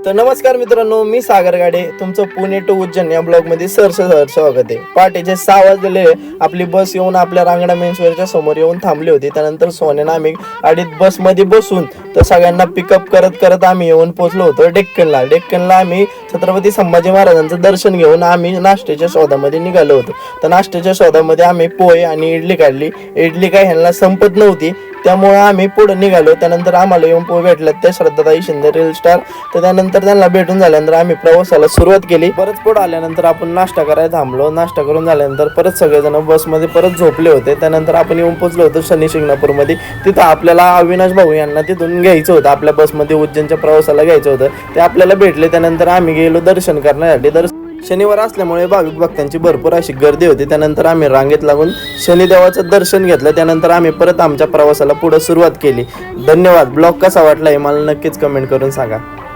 तर नमस्कार मित्रांनो, मी सागर गाडे तुमचं पुणे टू उज्जैन या ब्लॉग मध्ये स्वागत आहे। पहाटेचे 6 वाजलेले आपली बस येऊन आपल्या रांगडा मेन्सवेअरच्या समोर येऊन थांबली होती। त्यानंतर सोन्यानं आम्ही गाडीत बस मध्ये बसून तर सगळ्यांना पिकअप करत करत आम्ही येऊन पोहोचलो होतो डेक्कनला आम्ही छत्रपती संभाजी महाराजांचं दर्शन घेऊन आम्ही नाश्त्याच्या शोधामध्ये निघालो होतो। तर नाश्त्याच्या शोधामध्ये आम्ही पोहे आणि इडली काढली। इडली काय ह्यांना संपत नव्हती, त्यामुळे आम्ही पुढे निघालो। त्यानंतर आम्हाला येऊन पोहे भेटल्यात त्या श्रद्धाताई शिंदे रील स्टार। तर त्यानंतर त्यांना भेटून झाल्यानंतर आम्ही प्रवासाला सुरुवात केली। परत पुढे आल्यानंतर आपण नाश्ता करायला थांबलो। नाश्ता करून झाल्यानंतर परत सगळेजण बसमध्ये परत झोपले होते। त्यानंतर आपण येऊन पोहोचलो होतो शनी शिंगणापूरमध्ये। तिथं आपल्याला अविनाश भाऊ यांना तिथून घ्यायचं होतं, आपल्या बसमध्ये उज्जैनच्या प्रवासाला घ्यायचं होतं। ते आपल्याला भेटले। त्यानंतर आम्ही गेलो दर्शन करण्यासाठी। शनिवार असल्यामुळे भाविक भक्तांची भरपूर अशी गर्दी होती। त्यानंतर आम्ही रांगेत लागून शनिदेवाचं दर्शन घेतलं। त्यानंतर आम्ही परत आमच्या प्रवासाला पुढे सुरुवात केली। धन्यवाद। ब्लॉग कसा वाटला हे मला नक्कीच कमेंट करून सांगा।